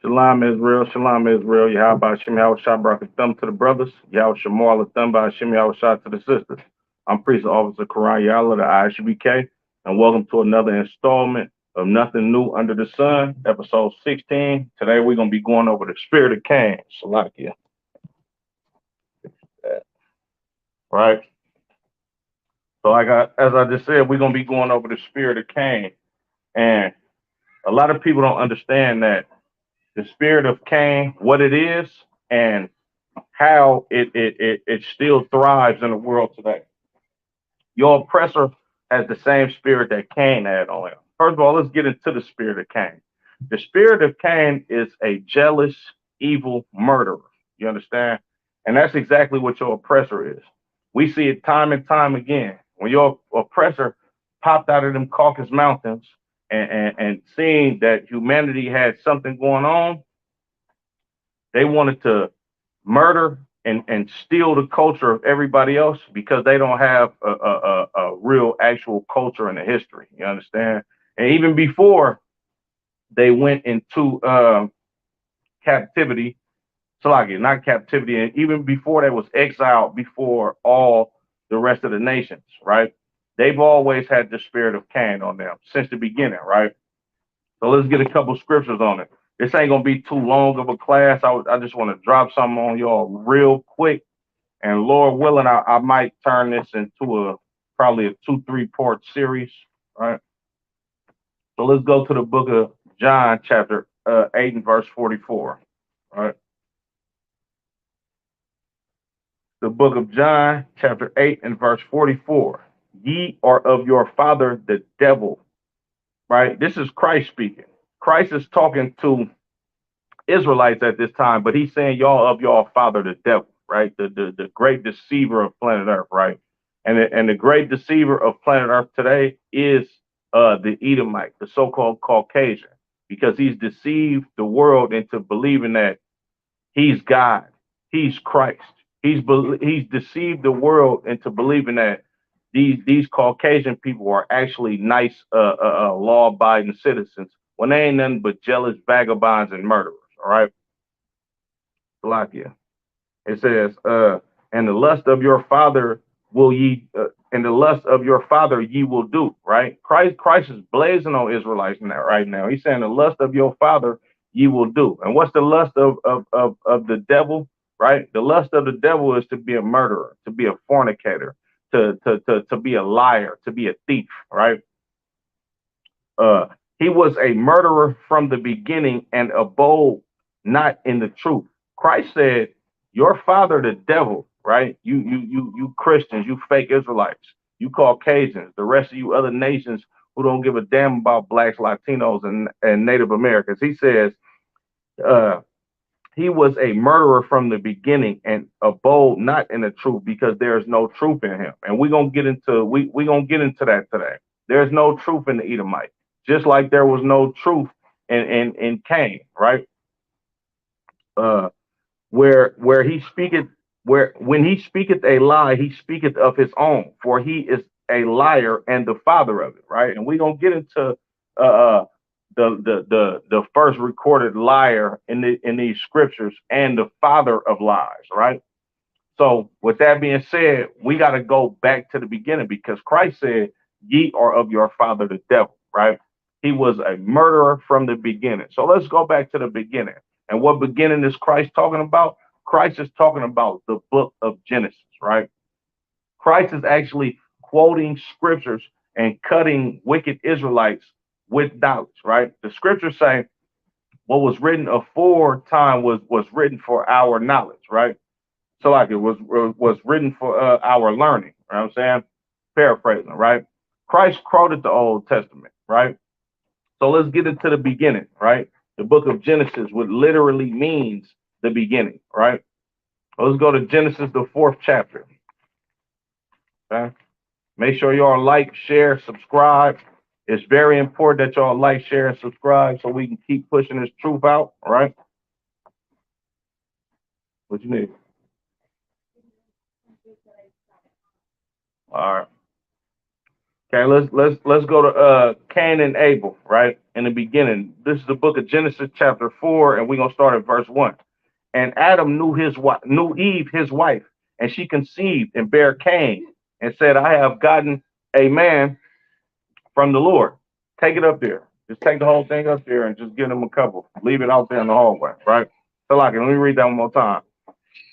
Shalom Israel, Shalom Israel, Yahweh Shem Yahweh Shah Barak Thumb to the brothers, Yahweh Shemal Thumb by Shem Yahweh Shah to the sisters. I'm Priest Officer Quran Yahweh, the ISBK, and welcome to another installment of Nothing New Under the Sun, episode 16. Today we're going to be going over the spirit of Cain, Salakia. Right? So as I just said, we're going to be going over the spirit of Cain. And a lot of people don't understand that the spirit of Cain, what it is, and how it still thrives in the world today. Your oppressor has the same spirit that Cain had on him. First of all, let's get into the spirit of Cain. The spirit of Cain is a jealous, evil murderer. You understand? And that's exactly what your oppressor is. We see it time and time again. When your oppressor popped out of them Caucasus Mountains and seeing that humanity had something going on, they wanted to murder and steal the culture of everybody else because they don't have a real actual culture and a history. You understand? And even before they went into captivity, Salakia, not captivity, and even before they was exiled before all the rest of the nations, right? They've always had the spirit of Cain on them since the beginning, right? So let's get a couple scriptures on it. This ain't gonna be too long of a class. I just want to drop something on y'all real quick, and Lord willing, I might turn this into probably a 2-3 part series, right? So let's go to the book of John, chapter 8 and verse 44, right? The book of John, chapter 8 and verse 44. Ye are of your father the devil, right? This is Christ speaking. Christ is talking to Israelites at this time, but he's saying y'all of y'all father the devil, right? The great deceiver of planet Earth, right? And the great deceiver of planet Earth today is the Edomite, the so-called Caucasian, because he's deceived the world into believing that he's God, he's Christ. He's deceived the world into believing that these Caucasian people are actually nice, law-abiding citizens when they ain't nothing but jealous vagabonds and murderers. All right, Salakia. It says, and the lust of your father will ye, and the lust of your father ye will do. Right? Christ is blazing on Israelites now. Right now, he's saying the lust of your father ye will do. And what's the lust of the devil? Right? The lust of the devil is to be a murderer, to be a fornicator, to be a liar, to be a thief. Right? Uh, he was a murderer from the beginning and abode not in the truth. Christ said, "Your father, the devil, right? You Christians, you fake Israelites, you Caucasians, the rest of you other nations who don't give a damn about blacks, Latinos, and Native Americans." He says, uh, he was a murderer from the beginning and abode not in the truth because there is no truth in him. And we're gonna get into we gonna get into that today. There's no truth in the Edomite, just like there was no truth in Cain, right? Uh, where he speaketh, where when he speaketh a lie, he speaketh of his own, for he is a liar and the father of it, right? And we're gonna get into uh the first recorded liar in these scriptures and the father of lies, right? So with that being said, we got to go back to the beginning because Christ said, "Ye are of your father the devil," right? He was a murderer from the beginning. So let's go back to the beginning. And what beginning is Christ talking about? Christ is talking about the book of Genesis, right? Christ is actually quoting scriptures and cutting wicked Israelites with knowledge, right? The scriptures say what was written aforetime was written for our knowledge, right? So like it was written for our learning. You know what I'm saying? Paraphrasing, right? Christ quoted the Old Testament, right? So let's get into the beginning, right? The book of Genesis, what literally means the beginning, right? Let's go to Genesis, the 4th chapter. Okay. Make sure y'all like, share, subscribe. It's very important that y'all like, share, and subscribe so we can keep pushing this truth out. All right. What you need? All right. Okay, let's go to Cain and Abel, right? In the beginning. This is the book of Genesis chapter 4, and we're gonna start at verse 1. And Adam knew Eve, his wife, and she conceived and bare Cain, and said, I have gotten a man from the Lord. Take it up there. Just take the whole thing up there and just give him a couple. Leave it out there in the hallway, right? So like, let me read that one more time.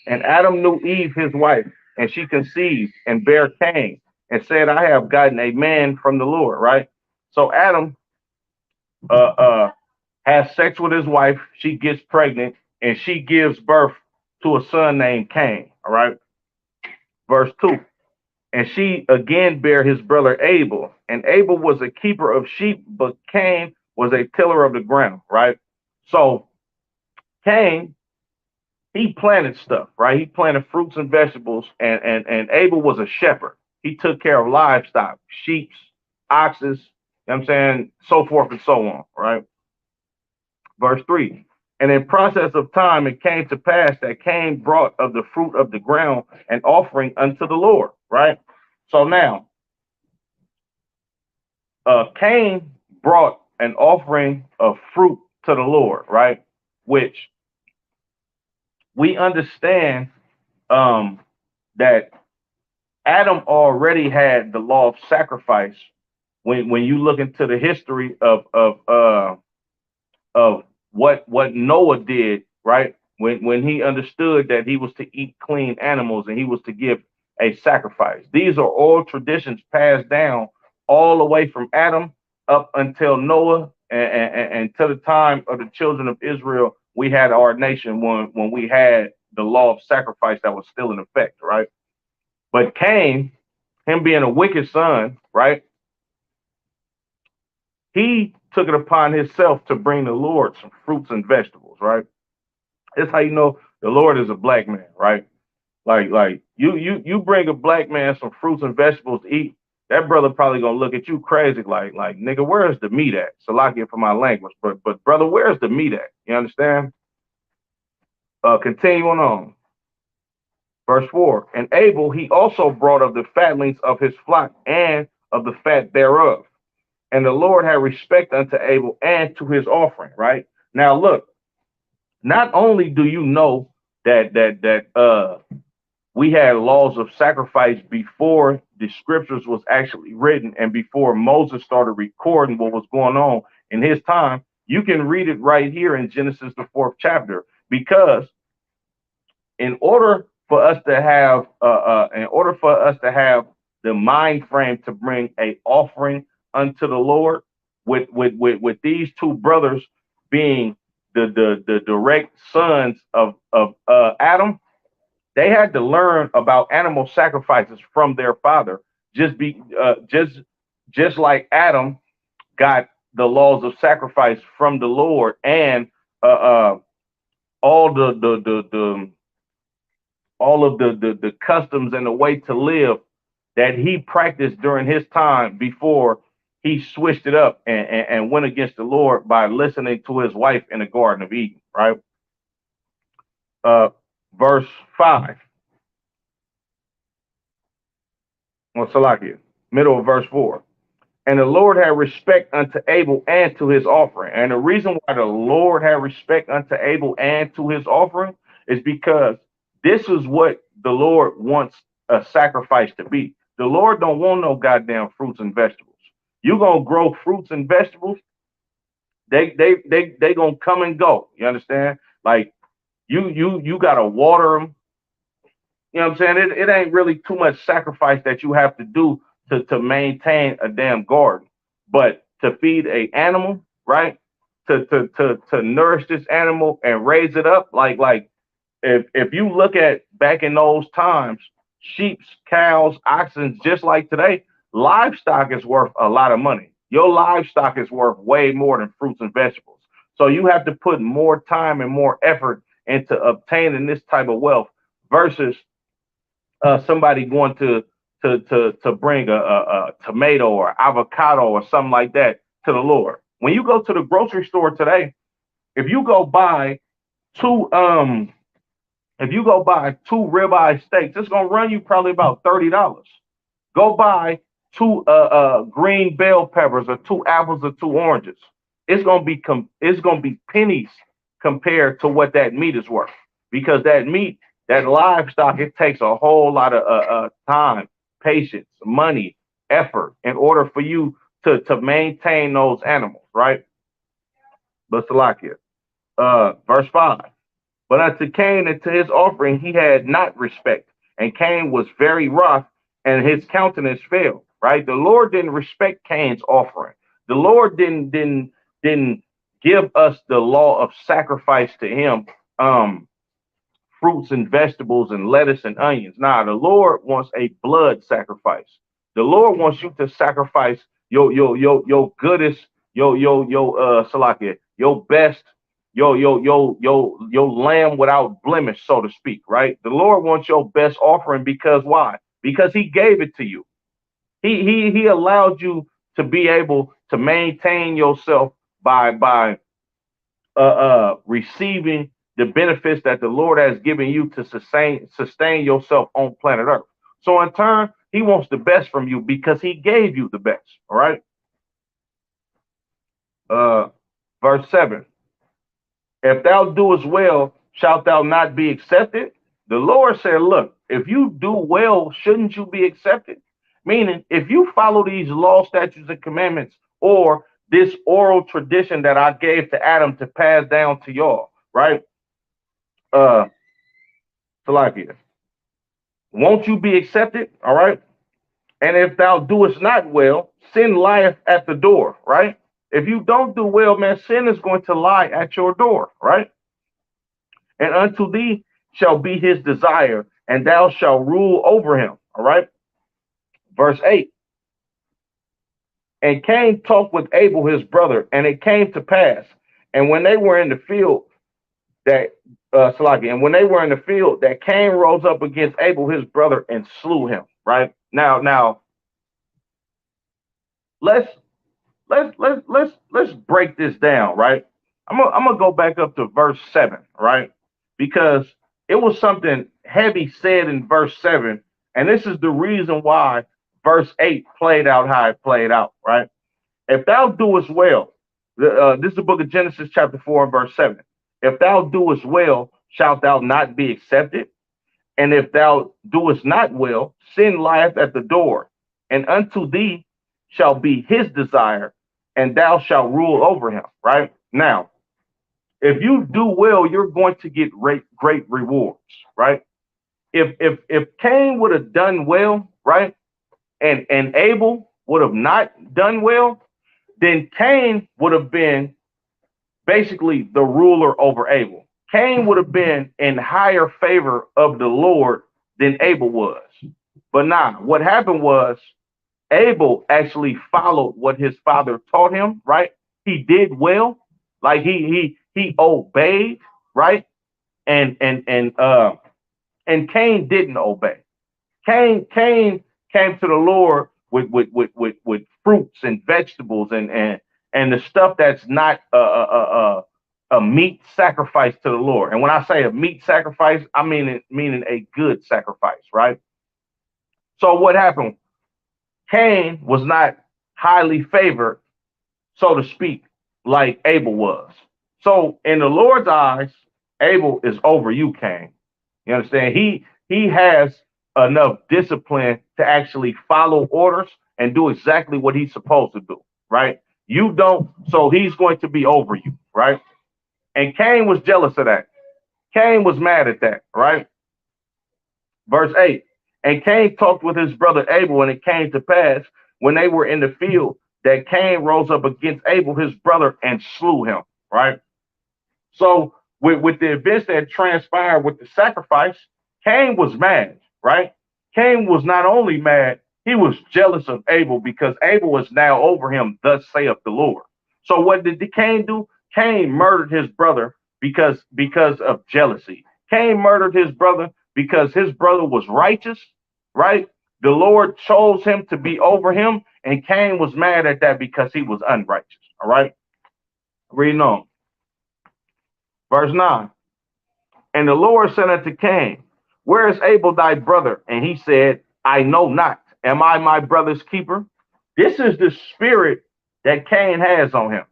And Adam knew Eve, his wife, and she conceived and bare Cain, and said, I have gotten a man from the Lord, right? So Adam uh, uh, has sex with his wife. She gets pregnant, and she gives birth to a son named Cain, all right? Verse 2. And she again bare his brother Abel. And Abel was a keeper of sheep, but Cain was a tiller of the ground, right? So Cain, he planted stuff, right? He planted fruits and vegetables, and Abel was a shepherd. He took care of livestock, sheep, oxes, you know what I'm saying, so forth and so on, right? Verse 3. And in process of time, it came to pass that Cain brought of the fruit of the ground an offering unto the Lord, right? So now, Cain brought an offering of fruit to the Lord, right? Which we understand that Adam already had the law of sacrifice. When you look into the history of what Noah did, right? When he understood that he was to eat clean animals and he was to give a sacrifice. These are all traditions passed down all the way from Adam up until Noah and to the time of the children of Israel. We had our nation when we had the law of sacrifice that was still in effect, right? But Cain, him being a wicked son, right? He took it upon himself to bring the Lord some fruits and vegetables, right? That's how you know the Lord is a black man, right? Like you bring a black man some fruits and vegetables to eat, that brother probably gonna look at you crazy, like nigga, where's the meat at? Salakia for my language, but brother, where's the meat at? You understand? Continuing on. Verse 4. And Abel he also brought of the fatlings of his flock and of the fat thereof. And the Lord had respect unto Abel and to his offering, right? Now look, not only do you know that we had laws of sacrifice before the scriptures was actually written and before Moses started recording what was going on in his time, you can read it right here in Genesis the 4th chapter, because in order for us to have the mind frame to bring a offering unto the Lord, with these two brothers being the direct sons of Adam, they had to learn about animal sacrifices from their father. Just like Adam got the laws of sacrifice from the Lord, and uh, uh, all the all of the customs and the way to live that he practiced during his time before he switched it up and went against the Lord by listening to his wife in the Garden of Eden, right? Uh, verse 5. Well, Salakia, middle of verse 4. And the Lord had respect unto Abel and to his offering. And the reason why the Lord had respect unto Abel and to his offering is because this is what the Lord wants a sacrifice to be. The Lord don't want no goddamn fruits and vegetables. You gonna grow fruits and vegetables, they gonna come and go. You understand? Like you gotta water them. You know what I'm saying? It ain't really too much sacrifice that you have to do to maintain a damn garden. But to feed a animal, right? To nourish this animal and raise it up, like if you look at back in those times, sheep, cows, oxen, just like today, livestock is worth a lot of money. Your livestock is worth way more than fruits and vegetables. So you have to put more time and more effort into obtaining this type of wealth versus somebody going to bring a tomato or avocado or something like that to the Lord. When you go to the grocery store today, if you go buy two um if you go buy two ribeye steaks, it's gonna run you probably about $30. Go buy two green bell peppers or two apples or two oranges. It's gonna be pennies compared to what that meat is worth. Because that meat, that livestock, it takes a whole lot of time, patience, money, effort in order for you to maintain those animals, right? But Salakia, verse 5. But unto Cain and to his offering he had not respect. And Cain was very wroth, and his countenance fell. Right? The Lord didn't respect Cain's offering. The Lord didn't give us the law of sacrifice to him, fruits and vegetables and lettuce and onions. Nah, the Lord wants a blood sacrifice. The Lord wants you to sacrifice your goodest, Salakia, your best, your lamb without blemish, so to speak, right? The Lord wants your best offering because why? Because he gave it to you. He allowed you to be able to maintain yourself by receiving the benefits that the Lord has given you to sustain yourself on planet Earth. So in turn, he wants the best from you because he gave you the best. All right. Verse 7. If thou doest well, shalt thou not be accepted? The Lord said, look, if you do well, shouldn't you be accepted? Meaning, if you follow these law, statutes, and commandments, or this oral tradition that I gave to Adam to pass down to y'all, right? Salakia, won't you be accepted? All right. And if thou doest not well, sin lieth at the door, right? If you don't do well, man, sin is going to lie at your door, right? And unto thee shall be his desire, and thou shalt rule over him, all right? Verse 8. And Cain talked with Abel his brother, and it came to pass, and when they were in the field, that and when they were in the field, that Cain rose up against Abel his brother and slew him. Right now, let's break this down. Right, I'm gonna go back up to verse 7. Right, because it was something heavy said in verse 7, and this is the reason why verse 8 played out how it played out. Right, if thou doest well, this is the book of Genesis chapter 4 and verse 7. If thou doest well, shalt thou not be accepted? And if thou doest not well, sin lieth at the door, and unto thee shall be his desire, and thou shalt rule over him. Right? Now, if you do well, you're going to get great rewards. Right? If Cain would have done well, right, and Abel would have not done well, then Cain would have been basically the ruler over Abel. Cain would have been in higher favor of the Lord than Abel was. But what happened was Abel actually followed what his father taught him, right? He did well, like he obeyed, right? And Cain didn't obey. Cain came to the Lord with fruits and vegetables and the stuff that's not a meat sacrifice to the Lord. And when I say a meat sacrifice, I meaning a good sacrifice, right? So what happened? Cain was not highly favored, so to speak, like Abel was. So in the Lord's eyes, Abel is over you, Cain. You understand? He has enough discipline to actually follow orders and do exactly what he's supposed to do, right? You don't, so he's going to be over you, right? And Cain was jealous of that. Cain was mad at that, right? Verse 8. And Cain talked with his brother Abel, and it came to pass when they were in the field that Cain rose up against Abel, his brother, and slew him, right? So with the events that transpired with the sacrifice, Cain was mad, right? Cain was not only mad, he was jealous of Abel because Abel was now over him, thus saith the Lord. So what did Cain do? Cain murdered his brother because of jealousy. Cain murdered his brother because his brother was righteous, right? The Lord chose him to be over him, and Cain was mad at that because he was unrighteous, all right? Reading on. Verse 9. And the Lord said unto Cain, where is Abel thy brother? And he said, I know not. am I my brother's keeper? This is the spirit that Cain has on him.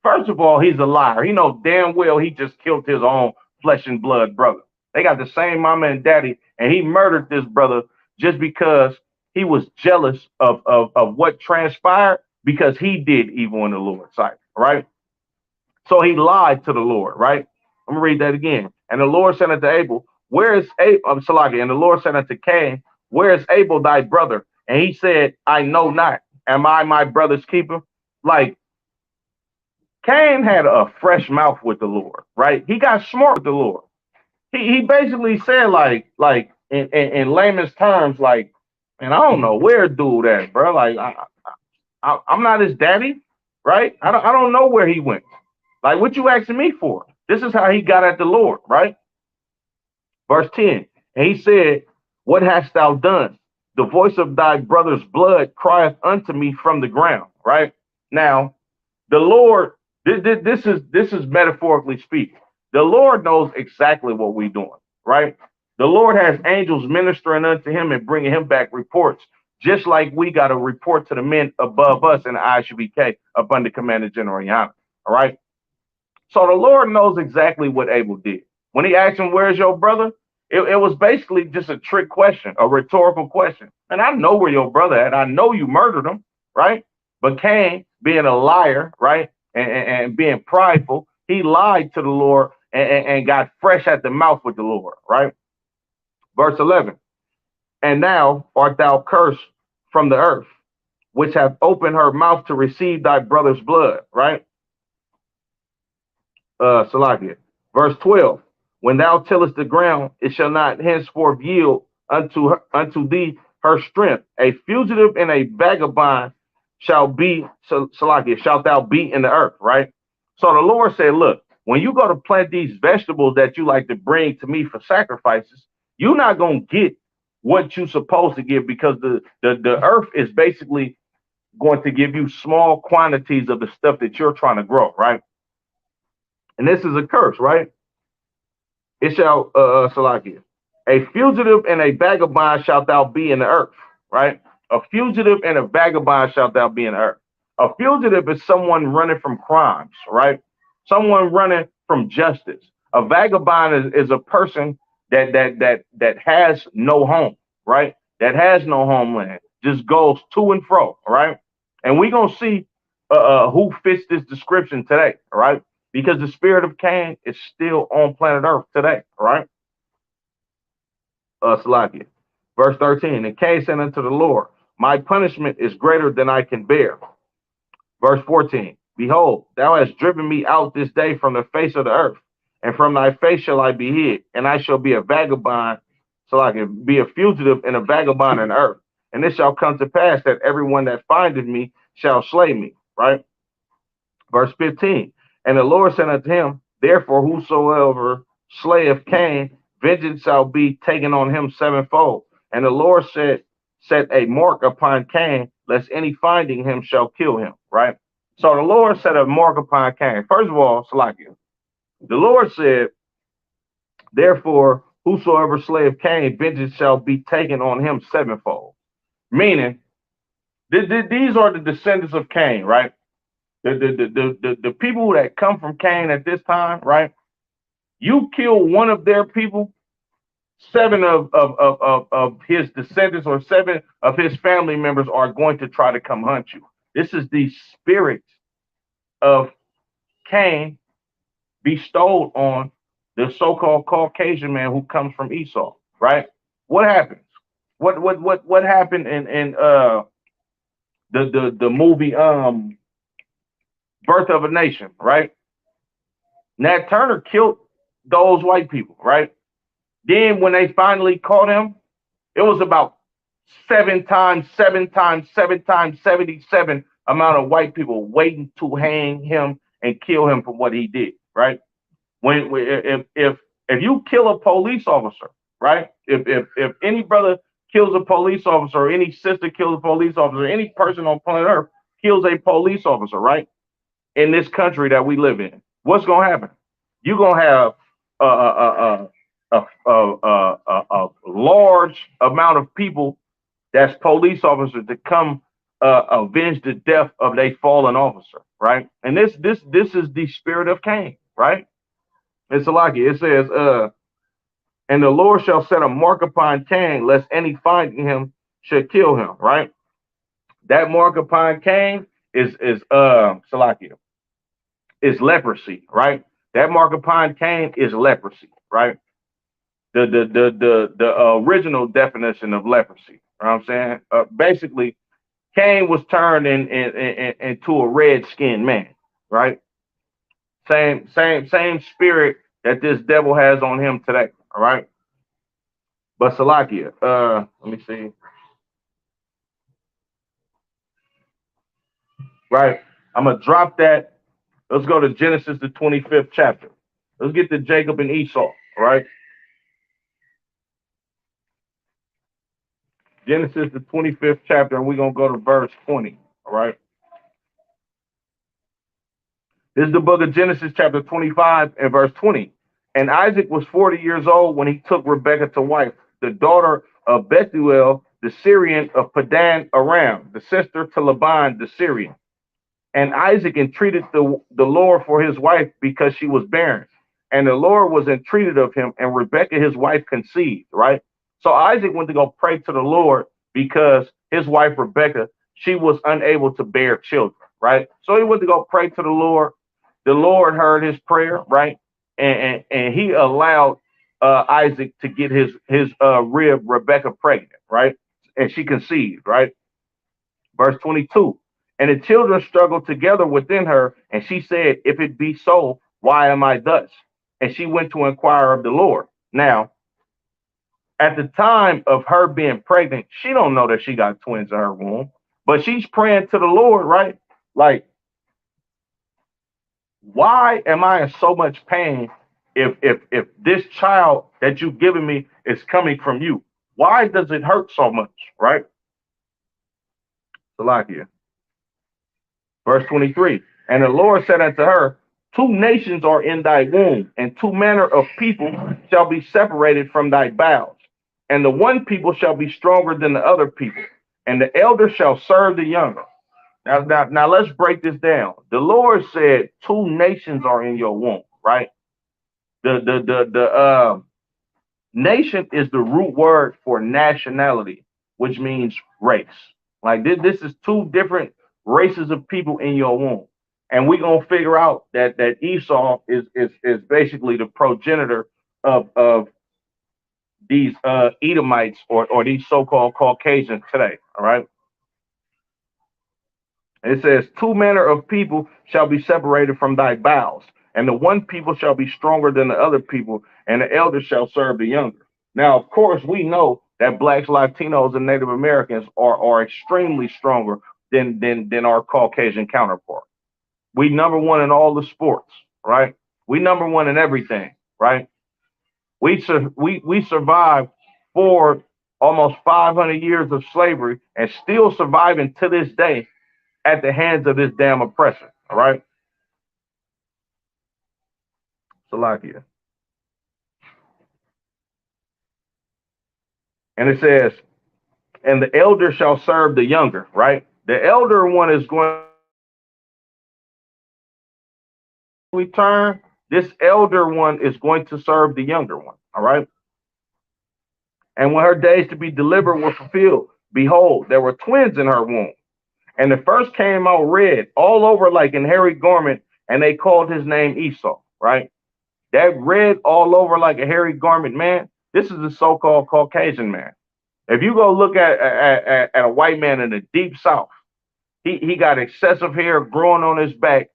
First of all, he's a liar. He knows damn well he just killed his own flesh and blood brother. They got the same mama and daddy, and he murdered this brother just because he was jealous of what transpired because he did evil in the Lord's sight, right? So he lied to the Lord, right? I'm gonna read that again. And the Lord said unto Abel, where is Abel? Salaki. And the Lord said unto Cain, where is Abel thy brother? And he said, I know not. Am I my brother's keeper? Like, Cain had a fresh mouth with the Lord, right? He got smart with the Lord. He basically said, like in layman's terms, like, and I don't know where dude at, bro. Like, I'm not his daddy, right? I don't know where he went. Like, what you asking me for? This is how he got at the Lord, right? Verse 10. And he said, what hast thou done? The voice of thy brother's blood crieth unto me from the ground, right? Now, the Lord, this is metaphorically speaking. The Lord knows exactly what we're doing, right? The Lord has angels ministering unto him and bringing him back reports, just like we got to report to the men above us in the ISUBK up under Commander General Yana, all right? So the Lord knows exactly what Abel did. When he asked him, where's your brother? It was basically just a trick question, a rhetorical question. And I know where your brother at. I know you murdered him, right? But Cain, being a liar, right, and being prideful, he lied to the Lord and got fresh at the mouth with the Lord, right? Verse 11, and now art thou cursed from the earth, which hath opened her mouth to receive thy brother's blood, right? Salakia. Verse 12, when thou tillest the ground, it shall not henceforth yield unto thee her strength. A fugitive and a vagabond shall be, Salakia, shalt thou be in the earth, right? So the Lord said, look, when you go to plant these vegetables that you like to bring to me for sacrifices, you're not going to get what you're supposed to give because the earth is basically going to give you small quantities of the stuff that you're trying to grow, right? And this is a curse, right? It shall, Salakia, a fugitive and a vagabond shalt thou be in the earth, right? A fugitive and a vagabond shalt thou be in the earth. A fugitive is someone running from crimes, right? Someone running from justice. A vagabond is a person that has no home, right? That has no homeland, just goes to and fro, right? And we're gonna see who fits this description today, right? Because the spirit of Cain is still on planet Earth today, right? Salakia. Verse 13, and Cain said unto the Lord, my punishment is greater than I can bear. Verse 14, behold, thou hast driven me out this day from the face of the earth, and from thy face shall I be hid, and I shall be a vagabond, so I can be a fugitive and a vagabond in the earth. And it shall come to pass that everyone that findeth me shall slay me, right? Verse 15, and the Lord said unto him, therefore whosoever slayeth Cain, vengeance shall be taken on him sevenfold. And the Lord said, set a mark upon Cain, lest any finding him shall kill him, right? So the Lord set a mark upon Cain. First of all, Salakia, the Lord said, therefore whosoever slayeth Cain, vengeance shall be taken on him sevenfold. Meaning, these are the descendants of Cain, right? The people that come from Cain at this time, right? You kill one of their people, seven of his descendants or seven of his family members are going to try to come hunt you. This is the spirit of Cain bestowed on the so-called Caucasian man who comes from Esau, right? What happens? What happened in the movie Birth of a Nation, right? Nat Turner killed those white people, right? Then when they finally caught him, it was about 77 amount of white people waiting to hang him and kill him for what he did, right? If you kill a police officer, right? If any brother kills a police officer, or any sister kills a police officer, any person on planet Earth kills a police officer, right? In this country that we live in, what's gonna happen? You're gonna have a large amount of people that's police officers to come avenge the death of their fallen officer, right? And this is the spirit of Cain, right? It's like it says, and the Lord shall set a mark upon Cain, lest any finding him should kill him, right? That mark upon Cain is Salakia, is leprosy, right? That mark upon Cain is leprosy, right? The original definition of leprosy. You know what I'm saying? Basically, Cain was turned into a red skinned man, right? Same spirit that this devil has on him today. All right. But Salakia, let me see. Right. I'm gonna drop that. Let's go to Genesis the 25th chapter. Let's get to Jacob and Esau. All right. Genesis the 25th chapter, and we're gonna go to verse 20. All right. This is the book of Genesis, chapter 25 and verse 20. And Isaac was 40 years old when he took Rebekah to wife, the daughter of Bethuel, the Syrian of Padan Aram, the sister to Laban, the Syrian. And Isaac entreated the Lord for his wife because she was barren. And the Lord was entreated of him, and Rebekah, his wife, conceived, right? So Isaac went to go pray to the Lord because his wife, Rebekah, she was unable to bear children, right? So he went to go pray to the Lord. The Lord heard his prayer, right? And he allowed Isaac to get his rib Rebekah pregnant, right? And she conceived, right? Verse 22. And the children struggled together within her, and she said, if it be so, why am I thus? And she went to inquire of the Lord. Now, at the time of her being pregnant, she don't know that she got twins in her womb, but she's praying to the Lord, right? Like, why am I in so much pain if this child that you've given me is coming from you? Why does it hurt so much, right? Salakia. Verse 23. And the Lord said unto her, two nations are in thy womb, and two manner of people shall be separated from thy bowels. And the one people shall be stronger than the other people, and the elder shall serve the younger. Now let's break this down. The Lord said two nations are in your womb, right? The nation is the root word for nationality, which means race. Like this is two different races of people in your womb. And we're gonna figure out that Esau is basically the progenitor of these Edomites or these so-called Caucasians today. All right. It says, two manner of people shall be separated from thy bowels, and the one people shall be stronger than the other people, and the elder shall serve the younger. Now, of course, we know that blacks, Latinos, and Native Americans are extremely stronger than our Caucasian counterpart. We number one in all the sports, right? We number one in everything, right? We survived for almost 500 years of slavery and still surviving to this day at the hands of this damn oppressor. All right. Salakia. And it says, and the elder shall serve the younger, right? The elder one is going to return. This elder one is going to serve the younger one. All right. And when her days to be delivered were fulfilled, behold, there were twins in her womb. And the first came out red all over like an hairy garment, and they called his name Esau, right? That red all over like a hairy garment, man, this is the so-called Caucasian man. If you go look at a white man in the deep south, he got excessive hair growing on his back.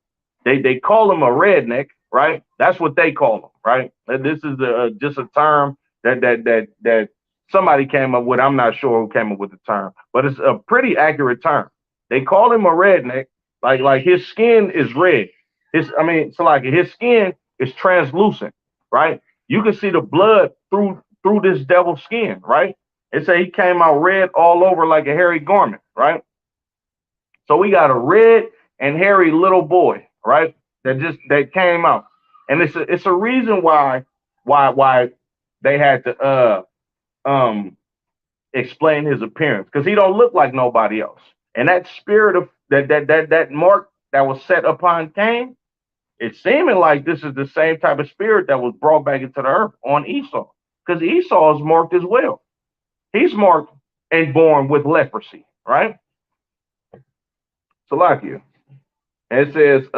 They call him a redneck, right? That's what they call him, right? This is just a term that somebody came up with. I'm not sure who came up with the term, but it's a pretty accurate term. They call him a redneck, like his skin is red. His skin is translucent, right? You can see the blood through this devil's skin, right? It say he came out red all over like a hairy garment, right? So we got a red and hairy little boy, right? That came out, and it's a reason why they had to explain his appearance because he don't look like nobody else. And that spirit of that mark that was set upon Cain, it's seeming like this is the same type of spirit that was brought back into the earth on Esau, because Esau is marked as well. He's marked and born with leprosy, right? Salakia. And it says,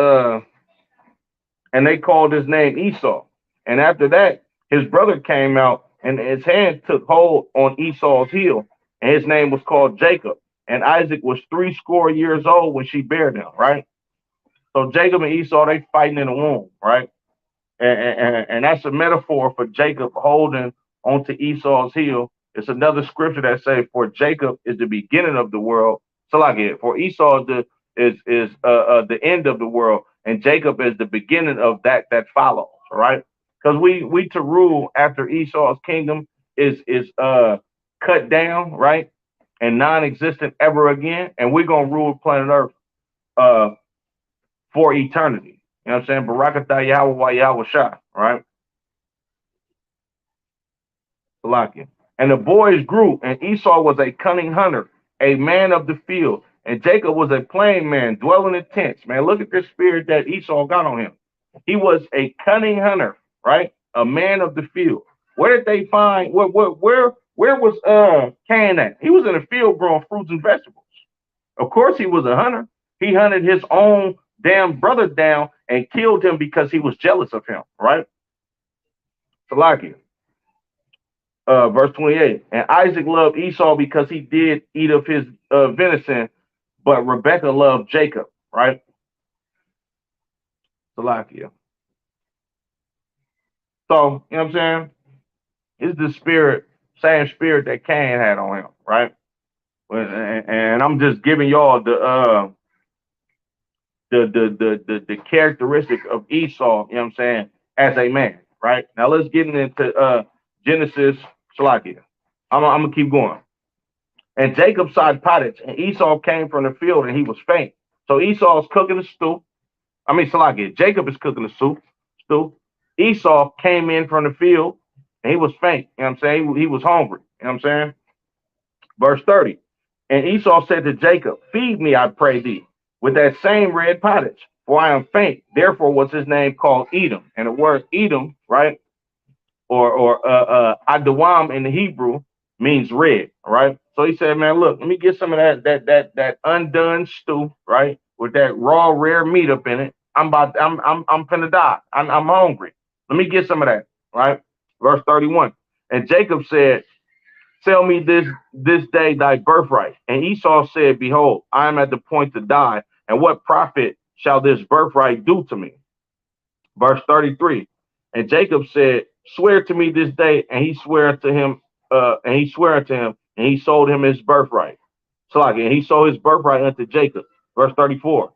and they called his name Esau. And after that, his brother came out and his hand took hold on Esau's heel, and his name was called Jacob. And Isaac was 80 years old when she bare him, right? So Jacob and Esau, they fighting in the womb, right? And that's a metaphor for Jacob holding onto Esau's heel. It's another scripture that says, "For Jacob is the beginning of the world." So like it, for Esau is the end of the world, and Jacob is the beginning of that follows, right? Because we to rule after Esau's kingdom is cut down, right, and non-existent ever again, and we're gonna rule planet Earth uh for eternity. You know what I'm saying? Barakatah Yahweh Yahweh Shah, right? Salakia. And the boys grew, and Esau was a cunning hunter, a man of the field, and Jacob was a plain man, dwelling in tents. Man, look at this spirit that Esau got on him. He was a cunning hunter, right? A man of the field. Where did they find where was Cain at? He was in the field growing fruits and vegetables. Of course he was a hunter. He hunted his own damn brother down and killed him because he was jealous of him, right? Salakia. Verse 28. And Isaac loved Esau because he did eat of his venison, but Rebekah loved Jacob, right? Salakia. So, you know what I'm saying? It's the spirit, same spirit that Cain had on him, right? And I'm just giving y'all the characteristic of Esau, you know what I'm saying, as a man, right? Now let's get into Genesis. Salakia. I'm gonna keep going. And Jacob side pottage, and Esau came from the field, and he was faint. So Esau's cooking the stew. Salakia. Jacob is cooking the stew. Esau came in from the field, and he was faint. You know what I'm saying? He was hungry. You know what I'm saying? Verse 30. And Esau said to Jacob, "Feed me, I pray thee, with that same red pottage, for I am faint." Therefore was his name called Edom. And the word Edom, right, or Adawam in the Hebrew means red, right? So he said, "Man, look, let me get some of that undone stew, right, with that raw rare meat up in it. I'm finna die. I'm hungry. Let me get some of that, right?" Verse 31. And Jacob said, "Sell me this day thy birthright." And Esau said, "Behold, I am at the point to die, and what profit shall this birthright do to me?" Verse 33. And Jacob said, "Swear to me this day," and he swore to him, and he sold him his birthright. So like, and he sold his birthright unto Jacob. Verse 34.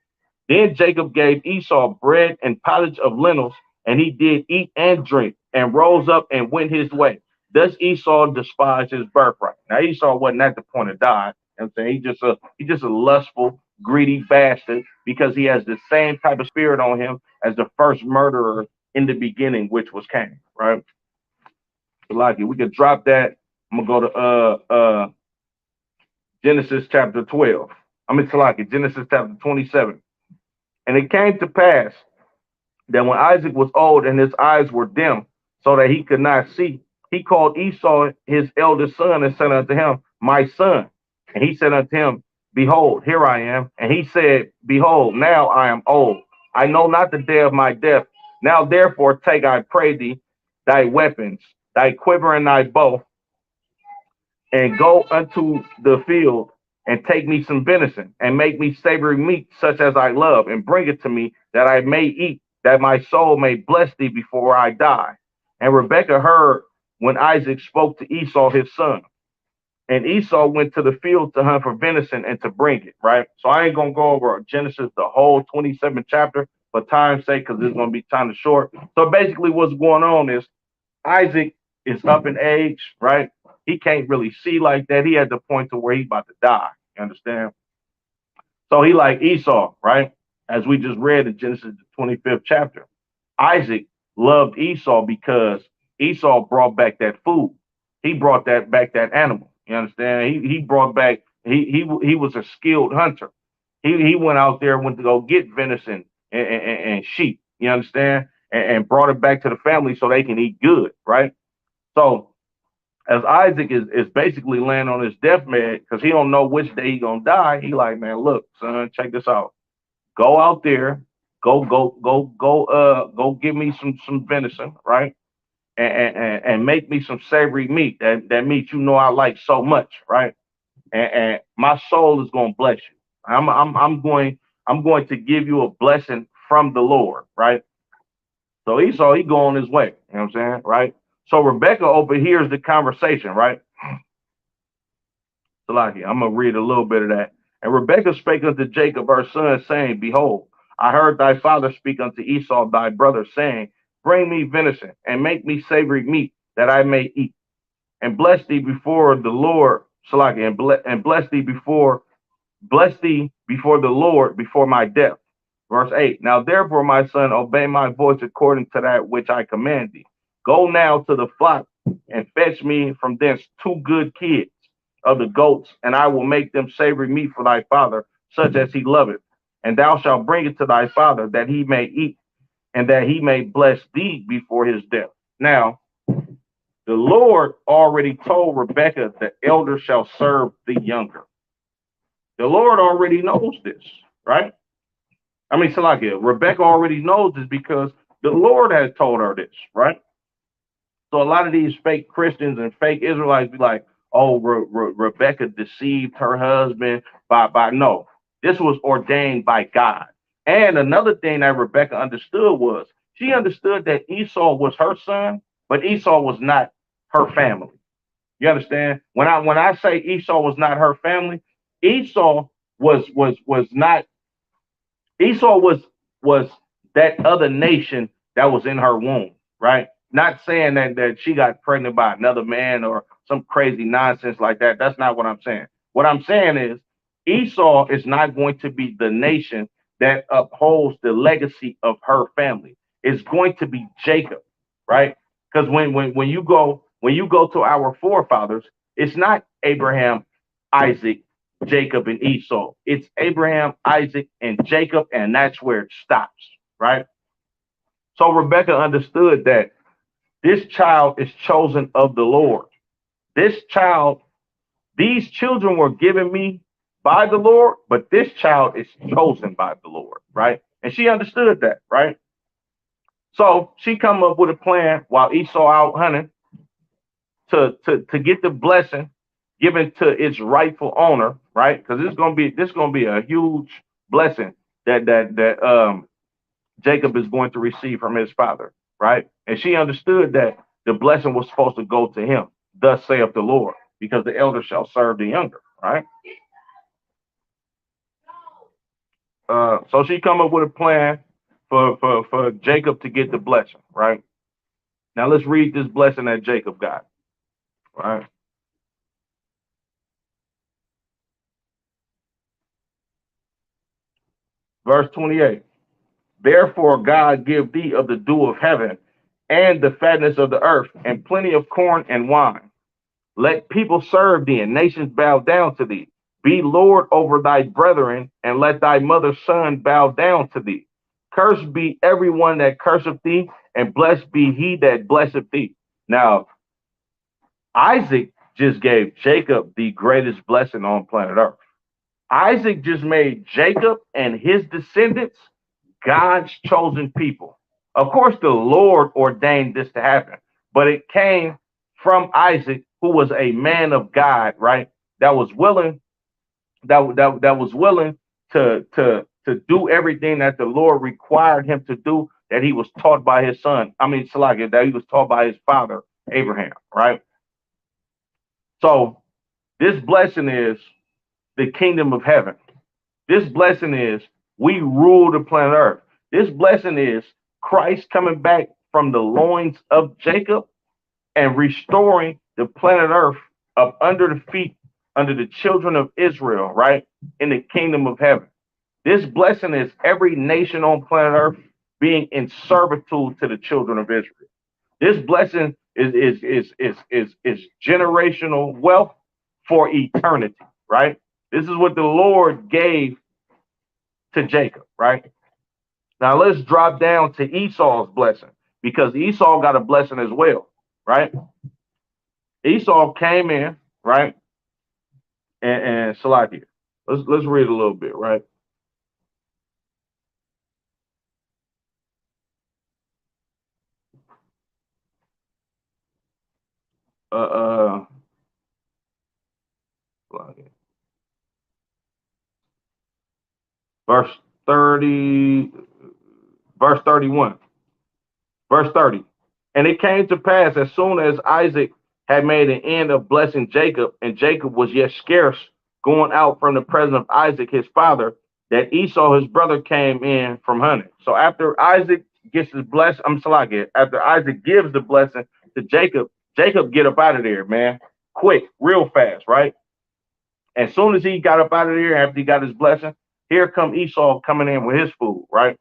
Then Jacob gave Esau bread and pottage of lentils, and he did eat and drink, and rose up and went his way. Thus Esau despised his birthright. Now Esau wasn't at the point of dying. You know what I'm saying? He's just a lustful, greedy bastard, because he has the same type of spirit on him as the first murderer in the beginning, which was Cain, right? So like, we could drop that. I'm gonna go to Genesis chapter 12. Genesis chapter 27. And it came to pass that when Isaac was old and his eyes were dim, so that he could not see, he called Esau his eldest son and said unto him, "My son." And he said unto him, "Behold, here I am." And he said, "Behold, now I am old. I know not the day of my death. Now therefore take, I pray thee, thy weapons, thy quiver and thy bow, and go unto the field, and take me some venison, and make me savory meat such as I love, and bring it to me, that I may eat, that my soul may bless thee before I die." And Rebekah heard when Isaac spoke to Esau his son. And Esau went to the field to hunt for venison and to bring it, right? So I ain't going to go over Genesis, the whole 27th chapter, for time's sake, because it's going to be kind of short. So basically what's going on is Isaac is up in age, right? He can't really see like that. He at the point to where he's about to die. You understand? So he like Esau, right? As we just read in Genesis, the 25th chapter. Isaac loved Esau because Esau brought back that food. He brought that animal. You understand? He brought back. He was a skilled hunter. He went out there, went to go get venison and sheep. You understand? And brought it back to the family so they can eat good, right? So as Isaac is basically laying on his deathbed because he don't know which day he gonna die. He like, man, look, son, check this out. Go out there, go give me some venison, right? And make me some savory meat. That meat you know I like so much, right? And my soul is gonna bless you. I'm going to give you a blessing from the Lord, right? So Esau, he go on his way. You know what I'm saying? Right? So Rebecca overhears the conversation, right? Salaki, I'm gonna read a little bit of that. And Rebekah spake unto Jacob her son, saying, Behold, I heard thy father speak unto Esau thy brother, saying, Bring me venison, and make me savory meat, that I may eat, and bless thee before the Lord, Salaki, and bless thee before the Lord before my death. Verse 8. Now therefore, my son, obey my voice according to that which I command thee. Go now to the flock and fetch me from thence 2 good kids of the goats, and I will make them savory meat for thy father, such as he loveth. And thou shalt bring it to thy father, that he may eat, and that he may bless thee before his death. Now, the Lord already told Rebekah, the elder shall serve the younger. The Lord already knows this, right? I mean, Salakia, Rebecca already knows this because the Lord has told her this, right? So a lot of these fake Christians and fake Israelites be like, oh, Rebecca deceived her husband by no. This was ordained by God. And another thing that Rebecca understood was she understood that Esau was her son, but Esau was not her family. You understand? When I say Esau was not her family, Esau was not Esau was that other nation that was in her womb, right? Not saying that she got pregnant by another man or some crazy nonsense like that. That's not what I'm saying. What I'm saying is Esau is not going to be the nation that upholds the legacy of her family. It's going to be Jacob, right? Because when you go to our forefathers, it's not Abraham, Isaac, Jacob, and Esau. It's Abraham, Isaac, and Jacob, and that's where it stops, right? So Rebecca understood that this child is chosen of the Lord. These children were given me by the Lord, but this child is chosen by the Lord, right? And she understood that, right? So she come up with a plan while Esau out hunting to get the blessing given to its rightful owner, right? Because this gonna be a huge blessing that Jacob is going to receive from his father, right? And she understood that the blessing was supposed to go to him. Thus saith the Lord, because the elder shall serve the younger, right? So she come up with a plan for Jacob to get the blessing, right? Now let's read this blessing that Jacob got, right? Verse 28. Therefore God give thee of the dew of heaven and the fatness of the earth and plenty of corn and wine. Let people serve thee and nations bow down to thee. Be Lord over thy brethren, and let thy mother's son bow down to thee. Cursed be everyone that curseth thee, and blessed be he that blesseth thee. Now, Isaac just gave Jacob the greatest blessing on planet Earth. Isaac just made Jacob and his descendants God's chosen people. Of course, the Lord ordained this to happen, but it came from Isaac, who was a man of God, right? That was willing, that was willing to do everything that the Lord required him to do, that he was taught by his son. I mean, Salakia, that he was taught by his father, Abraham, right? So this blessing is the kingdom of heaven. This blessing is we rule the planet Earth. This blessing is Christ coming back from the loins of Jacob and restoring the planet Earth up under the feet, under the children of Israel, right? In the kingdom of heaven. This blessing is every nation on planet Earth being in servitude to the children of Israel. This blessing is generational wealth for eternity, right? This is what the Lord gave to Jacob, right? Now let's drop down to Esau's blessing because Esau got a blessing as well, right? Esau came in, right? And Salakia. Let's read a little bit, right? Uh, verse 30, verse 31, verse 30. And it came to pass as soon as Isaac had made an end of blessing Jacob, and Jacob was yet scarce going out from the presence of Isaac his father, that Esau his brother came in from hunting. So after Isaac gets his blessing, after Isaac gives the blessing to Jacob, Jacob get up out of there, man, quick, real fast, right? As soon as he got up out of there, after he got his blessing, here come Esau coming in with his food, right?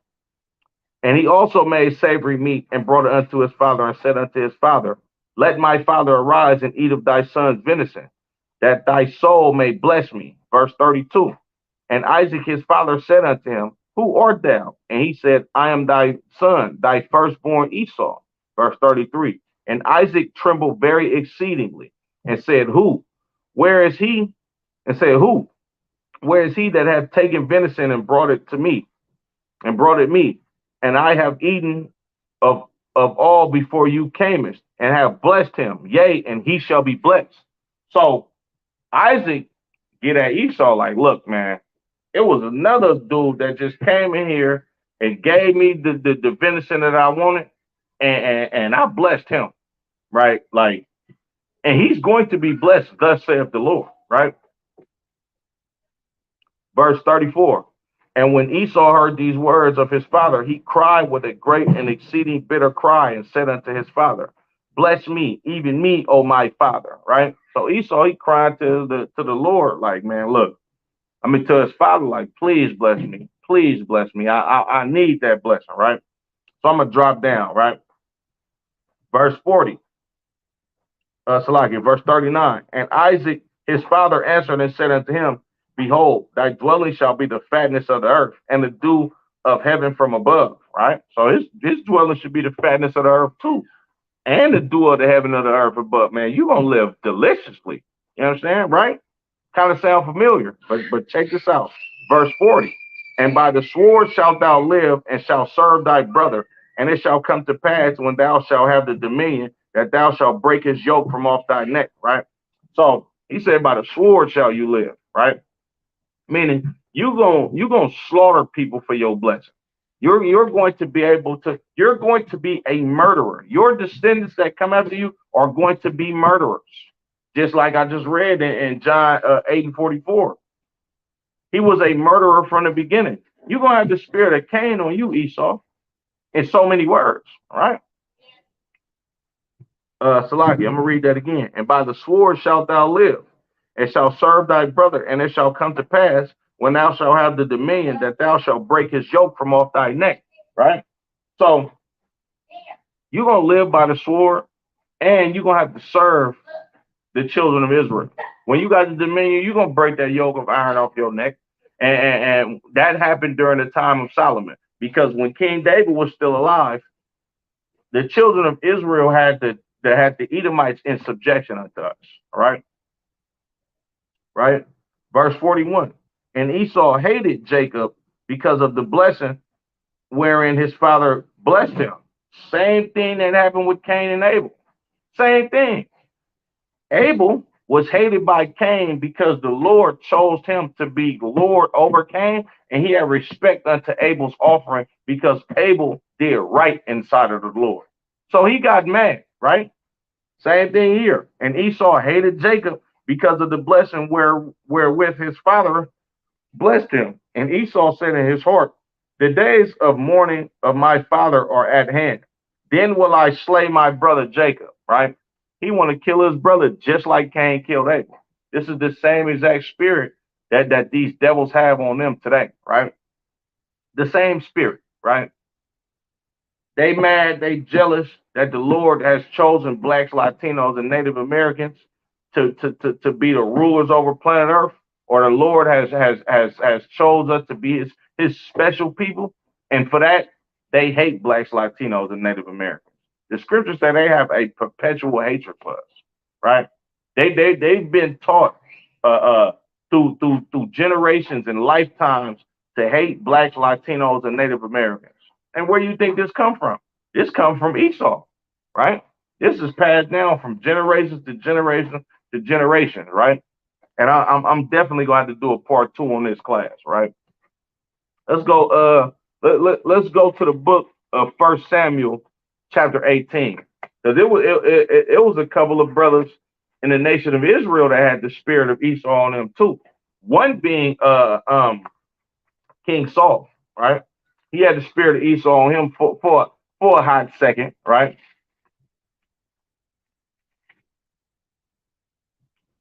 And he also made savory meat and brought it unto his father and said unto his father, let my father arise and eat of thy son's venison, that thy soul may bless me. Verse 32. And Isaac his father said unto him, who art thou? And he said, I am thy son, thy firstborn Esau. Verse 33. And Isaac trembled very exceedingly and said, who? Where is he? And said, who? Where is he that hath taken venison and brought it to me? And brought it me? And I have eaten of all before you camest, and have blessed him. Yea, and he shall be blessed. So Isaac get at Esau like, look, man, it was another dude that just came in here and gave me the venison that I wanted, and I blessed him, right? Like, and he's going to be blessed, thus saith the Lord, right? Verse 34. And when Esau heard these words of his father, he cried with a great and exceeding bitter cry and said unto his father, bless me, even me, O my father, right? So Esau, he cried to the Lord, like, man, look, I mean, to his father, like, please bless me. Please bless me. I need that blessing, right? So I'm going to drop down, right? Verse 40. Verse 39. And Isaac, his father, answered and said unto him, behold, thy dwelling shall be the fatness of the earth and the dew of heaven from above, right? So his dwelling should be the fatness of the earth too, and the dew of the heaven of the earth above, man. You're going to live deliciously. You understand, right? Kind of sound familiar, but check this out. Verse 40. And by the sword shalt thou live and shalt serve thy brother, and it shall come to pass when thou shalt have the dominion that thou shalt break his yoke from off thy neck, right? So he said, by the sword shall you live, right? Meaning you're gonna slaughter people for your blessing. You're going to be able to, you're going to be a murderer. Your descendants that come after you are going to be murderers. Just like I just read in John 8:44. He was a murderer from the beginning. You're gonna have the spirit of Cain on you, Esau, in so many words, right? Salaki, I'm gonna read that again. And by the sword shalt thou live, and shalt serve thy brother, and it shall come to pass when thou shalt have the dominion that thou shalt break his yoke from off thy neck, right? So you're gonna live by the sword, and you're gonna have to serve the children of Israel. When you got the dominion, you're gonna break that yoke of iron off your neck, and that happened during the time of Solomon, because when King David was still alive, the children of Israel had the Edomites in subjection unto us. All right, right. Verse 41. And Esau hated Jacob because of the blessing wherein his father blessed him. Same thing that happened with Cain and Abel. Same thing. Abel was hated by Cain because the Lord chose him to be Lord over Cain, and he had respect unto Abel's offering because Abel did right inside of the Lord. So he got mad, right? Same thing here. And Esau hated Jacob because of the blessing wherewith his father blessed him. And Esau said in his heart, the days of mourning of my father are at hand. Then will I slay my brother Jacob, right? He want to kill his brother just like Cain killed Abel. This is the same exact spirit that these devils have on them today, right? The same spirit, right? They mad, they jealous that the Lord has chosen blacks, Latinos, and Native Americans to be the rulers over planet Earth, or the Lord has chose us to be his special people, and for that they hate blacks, Latinos, and Native Americans. The scriptures say they have a perpetual hatred for us, right? They've been taught through generations and lifetimes to hate blacks, Latinos, and Native Americans. And where do you think this come from? This comes from Esau, right? This is passed down from generations to generation to generation, right? And I'm definitely going to have to do a part 2 on this class, right? Let's go. Let's go to the book of First Samuel, chapter 18, because it was a couple of brothers in the nation of Israel that had the spirit of Esau on them too. One being King Saul, right? He had the spirit of Esau on him for a hot second, right?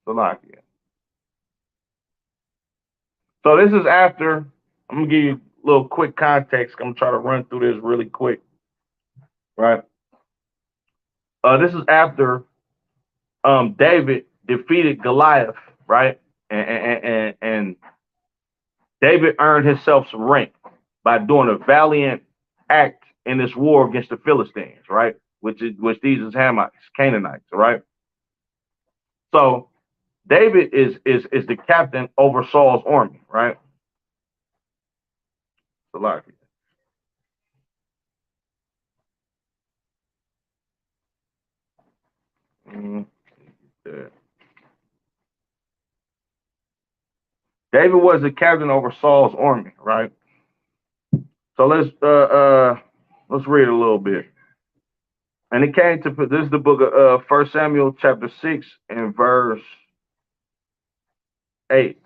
Salakia. So this is after. I'm gonna give you a little quick context. I'm gonna try to run through this really quick, right? This is after David defeated Goliath, right? And David earned himself some rank by doing a valiant act in this war against the Philistines, right? Which these is Hamites, Canaanites, right? So David is the captain over Saul's army, right? Salakia. Yeah. David was the captain over Saul's army, right? So let's read a little bit. And it came to this is the book of 1 Samuel chapter 6 and verse 8.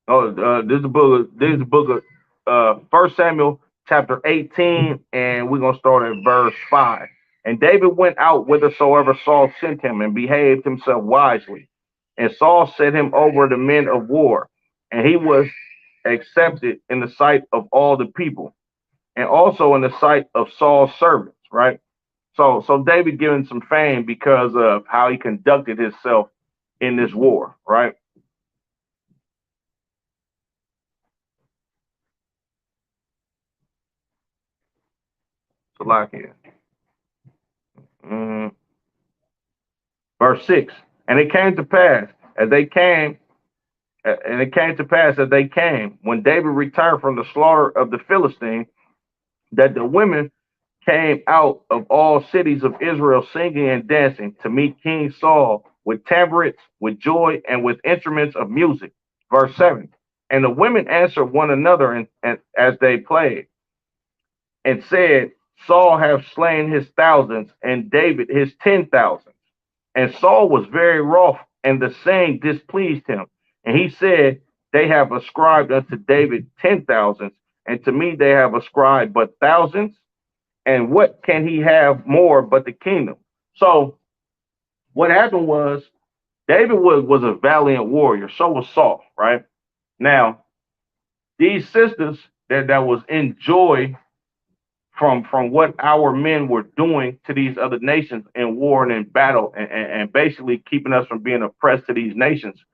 This is the book of 1 Samuel chapter 18, and we're gonna start at verse 5. And David went out whithersoever Saul sent him, and behaved himself wisely. And Saul set him over the men of war, and he was accepted in the sight of all the people, and also in the sight of Saul's servants, right? So David given some fame because of how he conducted himself in this war, right? So like here. Verse 6. And it came to pass as they came, when David returned from the slaughter of the Philistine, that the women came out of all cities of Israel singing and dancing to meet King Saul with tabrets, with joy, and with instruments of music. Verse 7. And the women answered one another and as they played, and said, Saul hath slain his thousands, and David his 10,000. And Saul was very wroth, and the saying displeased him. And he said, they have ascribed unto David 10,000s, and to me they have ascribed but thousands. And what can he have more but the kingdom? So what happened was David was a valiant warrior. So was Saul, right? Now, these sisters that was in joy from what our men were doing to these other nations in war and in battle, and basically keeping us from being oppressed to these nations.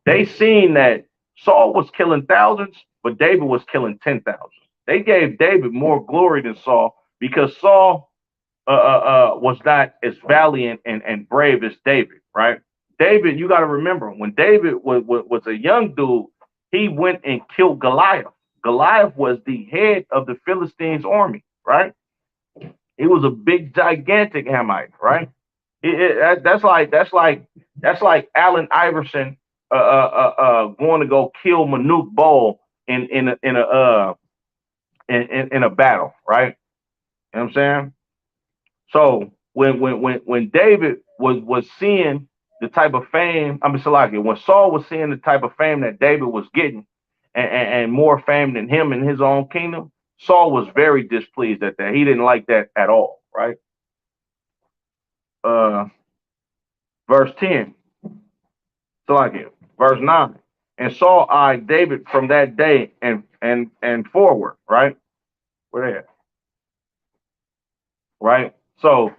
They seen that Saul was killing thousands, but David was killing 10,000. They gave David more glory than Saul because Saul was not as valiant and brave as David, right? David, you got to remember, when David was a young dude, he went and killed Goliath. Goliath was the head of the Philistines' army, right? He was a big, gigantic Hamite, right? That's like Allen Iverson going to go kill Manute Bol in a battle, right? You know what I'm saying? So when David was seeing the type of fame, when Saul was seeing the type of fame that David was getting, and more fame than him in his own kingdom, Saul was very displeased at that. He didn't like that at all, right? Verse 10. Verse 9. And Saul eyed David from that day and forward, right? Where they at? Right? So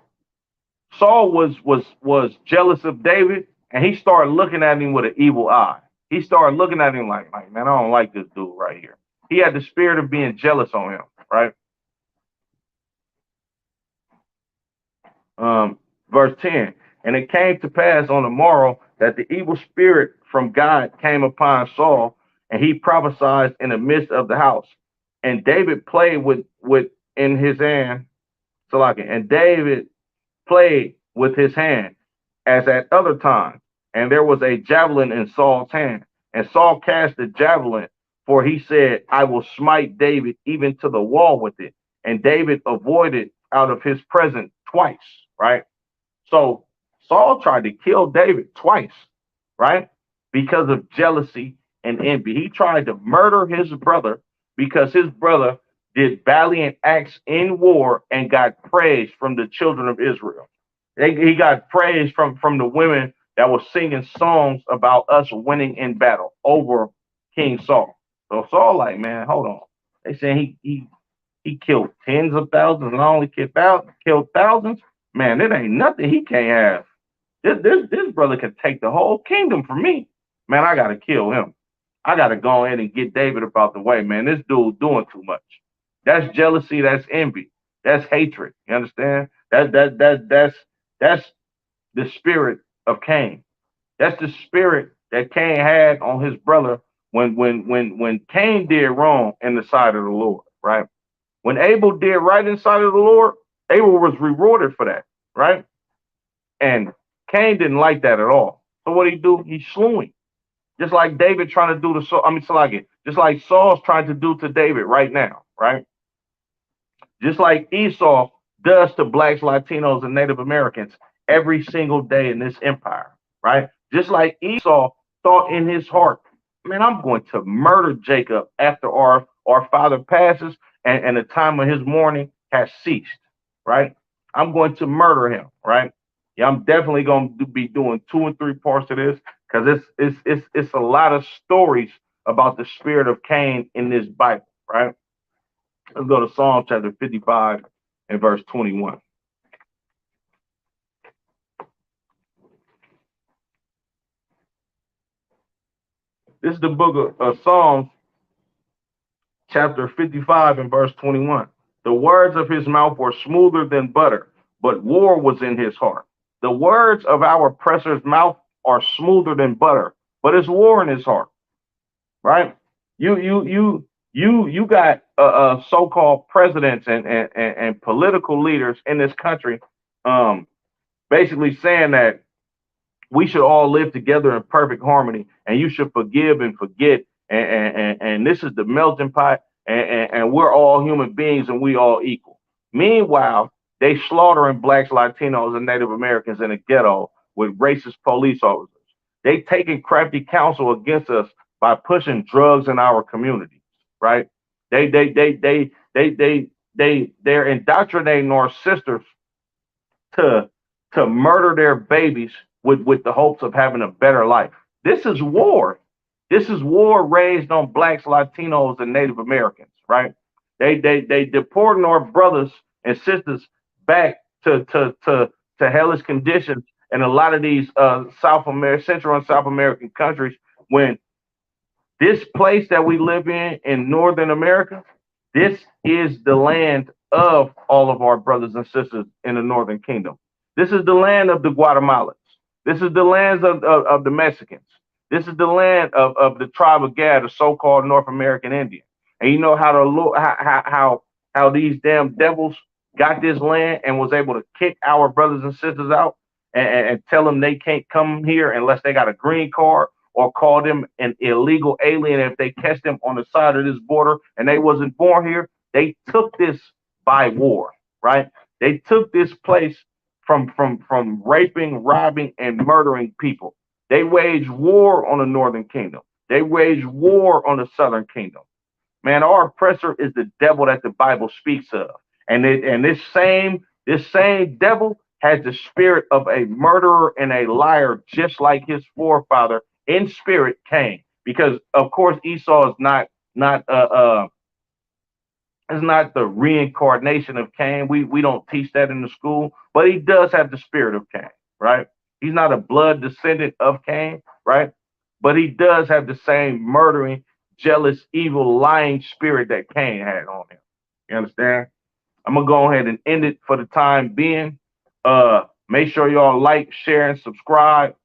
Saul was jealous of David, and he started looking at him with an evil eye. He started looking at him like, man, I don't like this dude right here. He had the spirit of being jealous on him, right? Verse 10, and it came to pass on the morrow that the evil spirit from God came upon Saul, and he prophesied in the midst of the house. And David played with in his hand, and David played with his hand as at other times. And there was a javelin in Saul's hand. And Saul cast the javelin, for he said, I will smite David even to the wall with it. And David avoided out of his presence twice, right? So Saul tried to kill David twice, right? Because of jealousy and envy. He tried to murder his brother because his brother did valiant acts in war and got praise from the children of Israel. He got praise from the women that were singing songs about us winning in battle over King Saul. So Saul, like, man, hold on. They saying he killed tens of thousands and I only killed thousands. Man, it ain't nothing he can't have. This brother can take the whole kingdom from me. Man, I gotta kill him. I gotta go in and get David about the way, man. This dude doing too much. That's jealousy, that's envy, that's hatred. You understand? That's the spirit of Cain. That's the spirit that Cain had on his brother when Cain did wrong in the sight of the Lord, right? When Abel did right in the sight of the Lord, Abel was rewarded for that, right? And Cain didn't like that at all. So what did he do? He slew him. Just like David trying to do to Saul. Just like Saul's trying to do to David right now, right? Just like Esau does to blacks, Latinos, and Native Americans every single day in this empire, right? Just like Esau thought in his heart, man, I'm going to murder Jacob after our father passes and the time of his mourning has ceased, right? I'm going to murder him, right? Yeah, I'm definitely going to be doing 2 and 3 parts of this because it's a lot of stories about the spirit of Cain in this Bible, right? Let's go to Psalm chapter 55 and verse 21. This is the book of Psalms, chapter 55 and verse 21. The words of his mouth were smoother than butter, but war was in his heart. The words of our oppressor's mouth are smoother than butter, but it's war in his heart, right? You got so-called presidents and political leaders in this country, basically saying that we should all live together in perfect harmony, and you should forgive and forget, and this is the melting pot, and we're all human beings and we all equal. Meanwhile, they slaughtering blacks, Latinos, and Native Americans in a ghetto with racist police officers. They taking crafty counsel against us by pushing drugs in our communities, right? They're indoctrinating our sisters to murder their babies with the hopes of having a better life. This is war. This is war raised on blacks, Latinos, and Native Americans, right? They deporting our brothers and sisters back to hellish conditions in a lot of these Central and South American countries. When this place that we live in Northern America, this is the land of all of our brothers and sisters in the Northern Kingdom. This is the land of the Guatemalans. This is the lands of the Mexicans. This is the land of the tribe of Gad, the so-called North American Indian. And you know how these damn devils got this land and was able to kick our brothers and sisters out and tell them they can't come here unless they got a green card, or call them an illegal alien if they catch them on the side of this border and they wasn't born here. They took this by war, right? They took this place from raping, robbing, and murdering people. They waged war on the Northern Kingdom. They waged war on the Southern Kingdom. Man, our oppressor is the devil that the Bible speaks of. And this same devil has the spirit of a murderer and a liar, just like his forefather in spirit, Cain. Because of course Esau is not the reincarnation of Cain. We don't teach that in the school, but he does have the spirit of Cain, right? He's not a blood descendant of Cain, right? But he does have the same murdering, jealous, evil, lying spirit that Cain had on him. You understand? I'm gonna go ahead and end it for the time being. Make sure y'all like, share, and subscribe.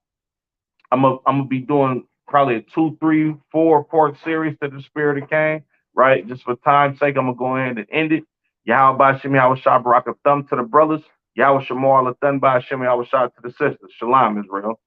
I'm gonna be doing probably a 2, 3, 4 part series to the spirit of Cain, right? Just for time's sake, I'm gonna go ahead and end it. Yahweh Shemi Yahweh Shah Barak thumb to the brothers. Yahweh Shamar Lathan Ba Shemi Yahweh Shah to the sisters. Shalom, Israel.